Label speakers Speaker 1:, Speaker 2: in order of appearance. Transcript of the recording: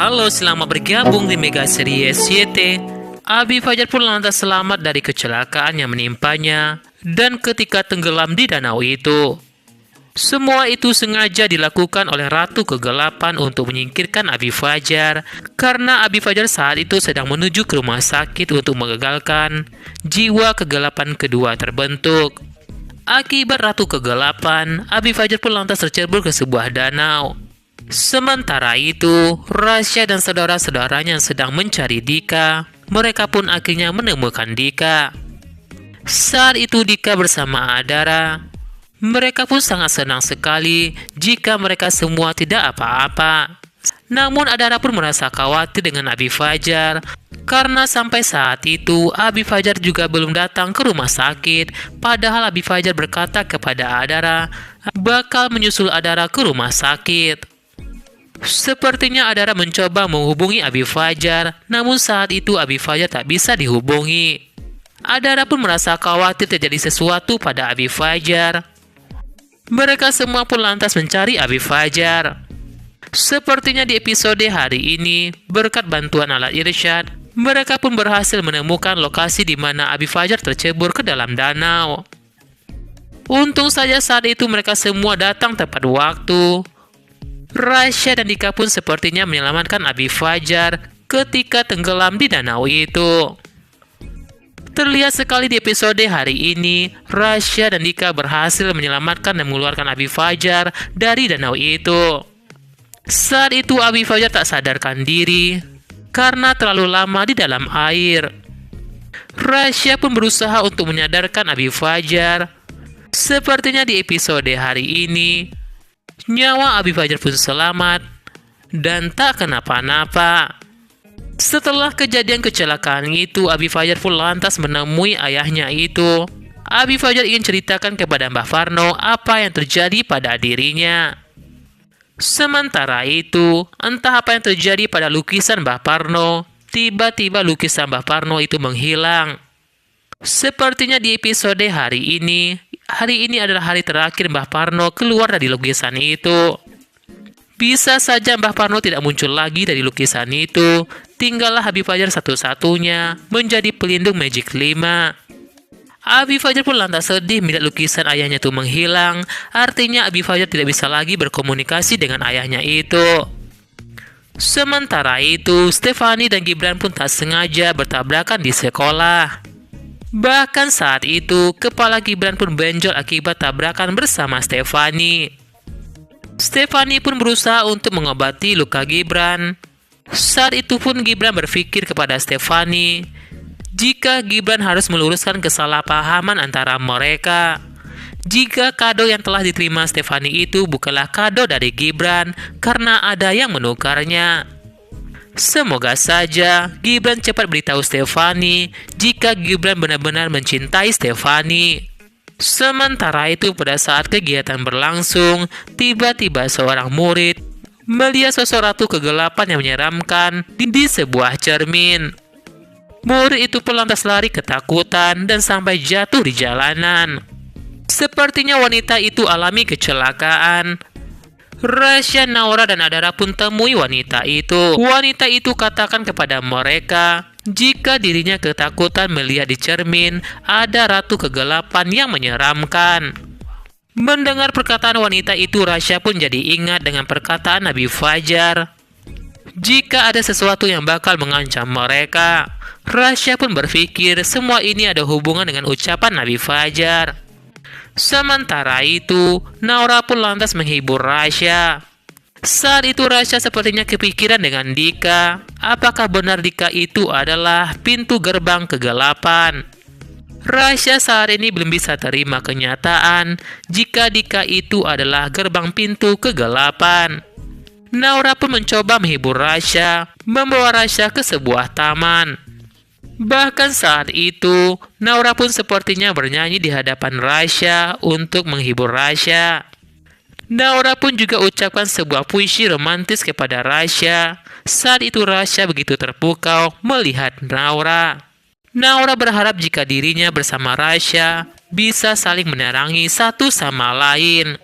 Speaker 1: Halo, selamat bergabung di Mega Series YT. Abi Fajar pun lantas selamat dari kecelakaan yang menimpanya dan ketika tenggelam di danau itu. Semua itu sengaja dilakukan oleh Ratu Kegelapan untuk menyingkirkan Abi Fajar karena Abi Fajar saat itu sedang menuju ke rumah sakit untuk menggagalkan jiwa kegelapan kedua terbentuk. Akibat Ratu Kegelapan, Abi Fajar pun lantas tercebur ke sebuah danau. Sementara itu, Rasya dan saudara-saudaranya yang sedang mencari Dika, mereka pun akhirnya menemukan Dika. Saat itu Dika bersama Adara, mereka pun sangat senang sekali jika mereka semua tidak apa-apa. Namun Adara pun merasa khawatir dengan Abi Fajar, karena sampai saat itu Abi Fajar juga belum datang ke rumah sakit, padahal Abi Fajar berkata kepada Adara bakal menyusul Adara ke rumah sakit. Sepertinya Adara mencoba menghubungi Abi Fajar, namun saat itu Abi Fajar tak bisa dihubungi. Adara pun merasa khawatir terjadi sesuatu pada Abi Fajar. Mereka semua pun lantas mencari Abi Fajar. Sepertinya di episode hari ini, berkat bantuan alat irsyad, mereka pun berhasil menemukan lokasi di mana Abi Fajar tercebur ke dalam danau. Untung saja saat itu mereka semua datang tepat waktu. Rasya dan Dika pun sepertinya menyelamatkan Abi Fajar ketika tenggelam di danau itu. Terlihat sekali di episode hari ini, Rasya dan Dika berhasil menyelamatkan dan mengeluarkan Abi Fajar dari danau itu. Saat itu Abi Fajar tak sadarkan diri karena terlalu lama di dalam air. Rasya pun berusaha untuk menyadarkan Abi Fajar. Sepertinya di episode hari ini, nyawa Abi Fajar pun selamat dan tak kenapa-napa. Setelah kejadian kecelakaan itu, Abi Fajar pun lantas menemui ayahnya itu. Abi Fajar ingin ceritakan kepada Mbah Farno apa yang terjadi pada dirinya. Sementara itu, entah apa yang terjadi pada lukisan Mbah Farno, tiba-tiba lukisan Mbah Farno itu menghilang. Sepertinya di episode hari ini adalah hari terakhir Mbah Farno keluar dari lukisan itu. Bisa saja Mbah Farno tidak muncul lagi dari lukisan itu, tinggallah Abi Fajar satu-satunya menjadi pelindung Magic 5. Abi Fajar pun lantas sedih melihat lukisan ayahnya itu menghilang, artinya Abi Fajar tidak bisa lagi berkomunikasi dengan ayahnya itu. Sementara itu, Stefani dan Gibran pun tak sengaja bertabrakan di sekolah. Bahkan saat itu, kepala Gibran pun benjol akibat tabrakan bersama Stefani. Stefani pun berusaha untuk mengobati luka Gibran. Saat itu pun Gibran berpikir kepada Stefani, jika Gibran harus meluruskan kesalahpahaman antara mereka. Jika kado yang telah diterima Stefani itu bukanlah kado dari Gibran, karena ada yang menukarnya. Semoga saja Gibran cepat beritahu Stefani jika Gibran benar-benar mencintai Stefani. Sementara itu pada saat kegiatan berlangsung, tiba-tiba seorang murid melihat sosok Ratu Kegelapan yang menyeramkan di sebuah cermin. Murid itu pun lantas lari ketakutan dan sampai jatuh di jalanan. Sepertinya wanita itu alami kecelakaan. Rasya, Naura, dan Adara pun temui wanita itu. Wanita itu katakan kepada mereka jika dirinya ketakutan melihat di cermin ada Ratu Kegelapan yang menyeramkan. Mendengar perkataan wanita itu, Rasya pun jadi ingat dengan perkataan Abi Fajar. Jika ada sesuatu yang bakal mengancam mereka, Rasya pun berpikir semua ini ada hubungan dengan ucapan Abi Fajar. Sementara itu, Naura pun lantas menghibur Rasya. Saat itu Rasya sepertinya kepikiran dengan Dika. Apakah benar Dika itu adalah pintu gerbang kegelapan? Rasya saat ini belum bisa terima kenyataan jika Dika itu adalah gerbang pintu kegelapan. Naura pun mencoba menghibur Rasya, membawa Rasya ke sebuah taman. Bahkan saat itu, Naura pun sepertinya bernyanyi di hadapan Rasya untuk menghibur Rasya. Naura pun juga ucapkan sebuah puisi romantis kepada Rasya. Saat itu Rasya begitu terpukau melihat Naura. Naura berharap jika dirinya bersama Rasya bisa saling menerangi satu sama lain.